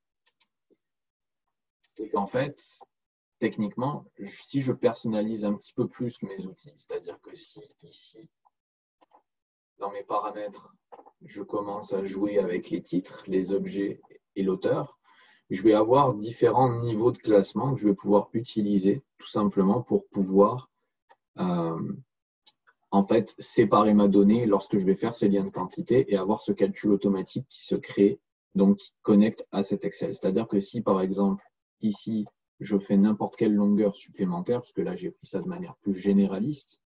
A: C'est qu'en fait, techniquement, si je personnalise un petit peu plus mes outils, c'est-à-dire que si ici, dans mes paramètres, je commence à jouer avec les titres, les objets et l'auteur, je vais avoir différents niveaux de classement que je vais pouvoir utiliser tout simplement pour pouvoir en fait séparer ma donnée lorsque je vais faire ces liens de quantité et avoir ce calcul automatique qui se crée, donc qui connecte à cet Excel. C'est-à-dire que si par exemple ici je fais n'importe quelle longueur supplémentaire, parce que là j'ai pris ça de manière plus généraliste,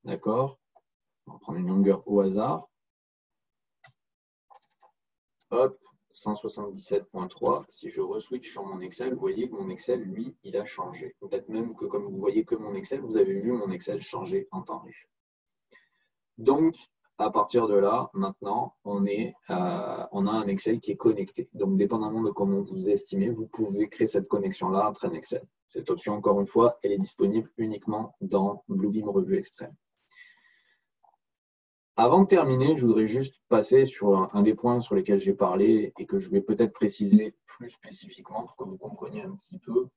A: d'accord, on va prendre une longueur au hasard, hop, 177.3, si je re-switch sur mon Excel, vous voyez que mon Excel, lui, il a changé. Peut-être même que comme vous voyez que mon Excel, vous avez vu mon Excel changer en temps réel. Donc, à partir de là, maintenant, on a un Excel qui est connecté. Donc, dépendamment de comment vous estimez, vous pouvez créer cette connexion-là entre un Excel. Cette option, encore une fois, elle est disponible uniquement dans Bluebeam Revue Extrême. Avant de terminer, je voudrais juste passer sur un des points sur lesquels j'ai parlé et que je vais peut-être préciser plus spécifiquement pour que vous compreniez un petit peu.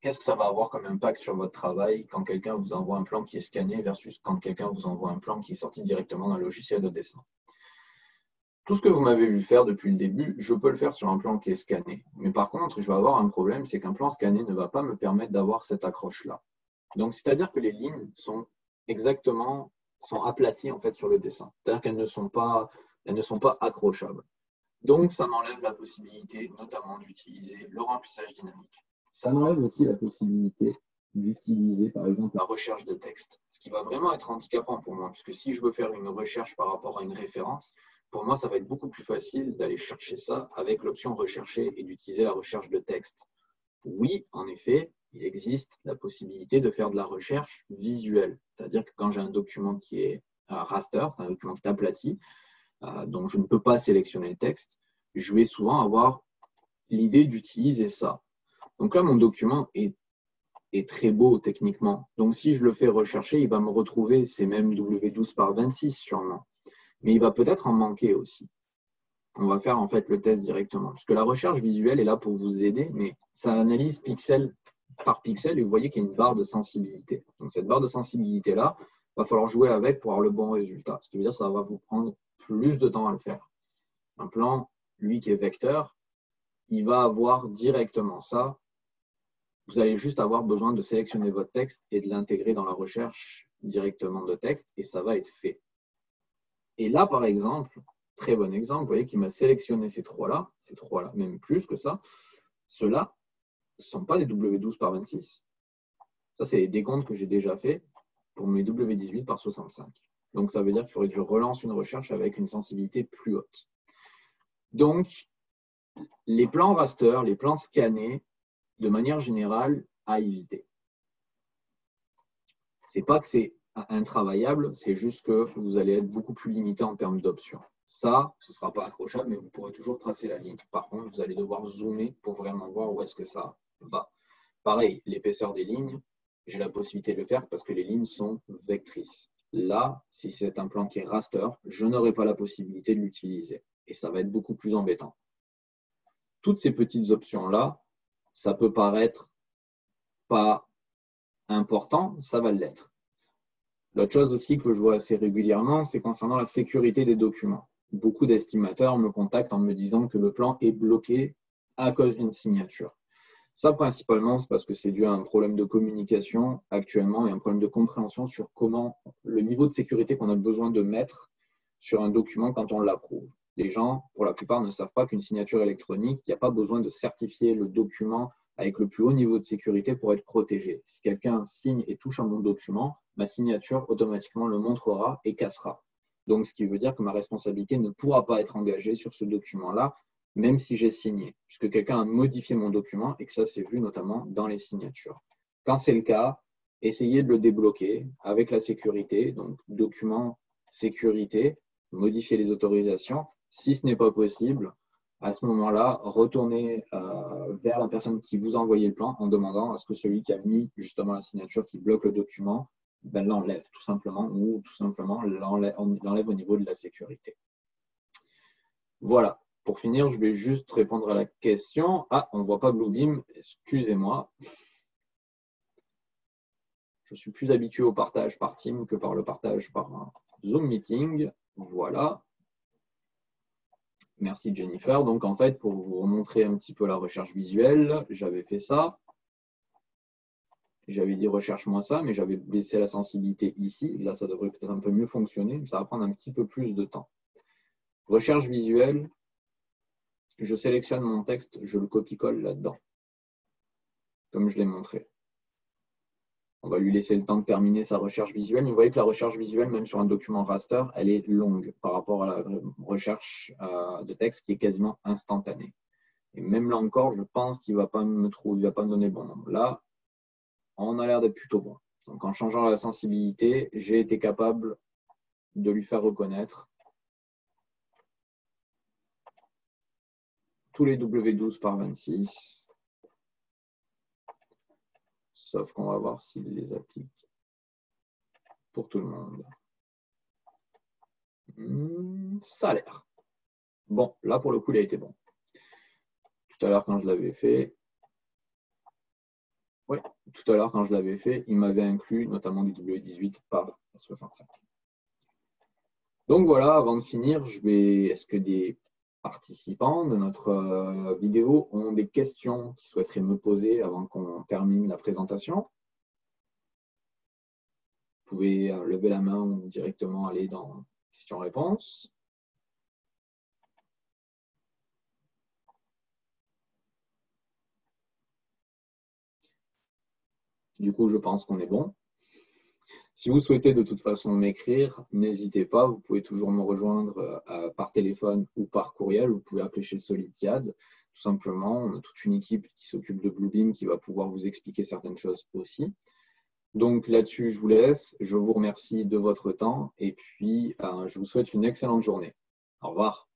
A: Qu'est-ce que ça va avoir comme impact sur votre travail quand quelqu'un vous envoie un plan qui est scanné versus quand quelqu'un vous envoie un plan qui est sorti directement d'un logiciel de dessin? Tout ce que vous m'avez vu faire depuis le début, je peux le faire sur un plan qui est scanné. Mais par contre, je vais avoir un problème, c'est qu'un plan scanné ne va pas me permettre d'avoir cette accroche-là. Donc, c'est-à-dire que les lignes sont aplaties en fait sur le dessin. C'est-à-dire qu'elles ne sont pas accrochables. Donc, ça m'enlève la possibilité notamment d'utiliser le remplissage dynamique.
B: Ça m'enlève aussi la possibilité d'utiliser, par exemple,
A: la recherche de texte, ce qui va vraiment être handicapant pour moi, puisque si je veux faire une recherche par rapport à une référence, pour moi, ça va être beaucoup plus facile d'aller chercher ça avec l'option rechercher et d'utiliser la recherche de texte. Oui, en effet, il existe la possibilité de faire de la recherche visuelle, c'est-à-dire que quand j'ai un document qui est raster, c'est un document qui est aplati, dont je ne peux pas sélectionner le texte, je vais souvent avoir l'idée d'utiliser ça. Donc là, mon document est très beau techniquement. Donc si je le fais rechercher, il va me retrouver ces mêmes W12 par 26 sûrement. Mais il va peut-être en manquer aussi. On va faire en fait le test directement. Parce que la recherche visuelle est là pour vous aider, mais ça analyse pixel par pixel et vous voyez qu'il y a une barre de sensibilité. Donc cette barre de sensibilité-là, il va falloir jouer avec pour avoir le bon résultat. Ce qui veut dire que ça va vous prendre plus de temps à le faire. Un plan, lui qui est vecteur, il va avoir directement ça. Vous allez juste avoir besoin de sélectionner votre texte et de l'intégrer dans la recherche directement de texte et ça va être fait. Et là, par exemple, très bon exemple, vous voyez qu'il m'a sélectionné ces trois-là, même plus que ça. Ceux-là, ce ne sont pas des W12 par 26. Ça, c'est les décomptes que j'ai déjà fait pour mes W18 par 65. Donc, ça veut dire qu'il faudrait que je relance une recherche avec une sensibilité plus haute. Donc, les plans raster, les plans scannés, de manière générale, à éviter. Ce n'est pas que c'est intravaillable, c'est juste que vous allez être beaucoup plus limité en termes d'options. Ça, ce ne sera pas accrochable, mais vous pourrez toujours tracer la ligne. Par contre, vous allez devoir zoomer pour vraiment voir où est-ce que ça va. Pareil, l'épaisseur des lignes, j'ai la possibilité de le faire parce que les lignes sont vectrices. Là, si c'est un plan qui est raster, je n'aurai pas la possibilité de l'utiliser. Et ça va être beaucoup plus embêtant. Toutes ces petites options-là, ça peut paraître pas important, ça va l'être. L'autre chose aussi que je vois assez régulièrement, c'est concernant la sécurité des documents. Beaucoup d'estimateurs me contactent en me disant que le plan est bloqué à cause d'une signature. Ça, principalement, c'est parce que c'est dû à un problème de communication actuellement et un problème de compréhension sur comment le niveau de sécurité qu'on a besoin de mettre sur un document quand on l'approuve. Les gens, pour la plupart, ne savent pas qu'une signature électronique, il n'y a pas besoin de certifier le document avec le plus haut niveau de sécurité pour être protégé. Si quelqu'un signe et touche à mon document, ma signature automatiquement le montrera et cassera. Donc, ce qui veut dire que ma responsabilité ne pourra pas être engagée sur ce document-là, même si j'ai signé, puisque quelqu'un a modifié mon document et que ça s'est vu notamment dans les signatures. Quand c'est le cas, essayez de le débloquer avec la sécurité, donc document, sécurité, modifier les autorisations. Si ce n'est pas possible, à ce moment-là, retournez vers la personne qui vous a envoyé le plan en demandant à ce que celui qui a mis justement la signature qui bloque le document l'enlève tout simplement ou tout simplement l'enlève au niveau de la sécurité. Voilà. Pour finir, je vais juste répondre à la question. Ah, on ne voit pas Bluebeam, excusez-moi. Je suis plus habitué au partage par Team que par le partage par Zoom Meeting. Voilà. Merci Jennifer. Donc en fait, pour vous remontrer un petit peu la recherche visuelle, j'avais fait ça. J'avais dit recherche-moi ça, mais j'avais baissé la sensibilité ici. Là, ça devrait peut-être un peu mieux fonctionner. Ça va prendre un petit peu plus de temps. Recherche visuelle. Je sélectionne mon texte, je le copie-colle là-dedans, comme je l'ai montré. On va lui laisser le temps de terminer sa recherche visuelle. Mais vous voyez que la recherche visuelle, même sur un document raster, elle est longue par rapport à la recherche de texte qui est quasiment instantanée. Et même là encore, je pense qu'il ne va pas me trouver, il ne va pas me donner le bon nombre. Là, on a l'air d'être plutôt bon. Donc en changeant la sensibilité, j'ai été capable de lui faire reconnaître tous les W12 par 26. Sauf qu'on va voir s'il les applique pour tout le monde. Ça a l'air. Bon, là pour le coup, il a été bon. Tout à l'heure, quand je l'avais fait, il m'avait inclus notamment des W18 par 65. Donc voilà, avant de finir, est-ce que des participants de notre vidéo ont des questions qu'ils souhaiteraient me poser avant qu'on termine la présentation? Vous pouvez lever la main ou directement aller dans questions-réponses. Du coup, je pense qu'on est bon. Si vous souhaitez de toute façon m'écrire, n'hésitez pas. Vous pouvez toujours me rejoindre par téléphone ou par courriel. Vous pouvez appeler chez SolidCAD. Tout simplement, on a toute une équipe qui s'occupe de Bluebeam qui va pouvoir vous expliquer certaines choses aussi. Donc là-dessus, je vous laisse. Je vous remercie de votre temps et puis je vous souhaite une excellente journée. Au revoir.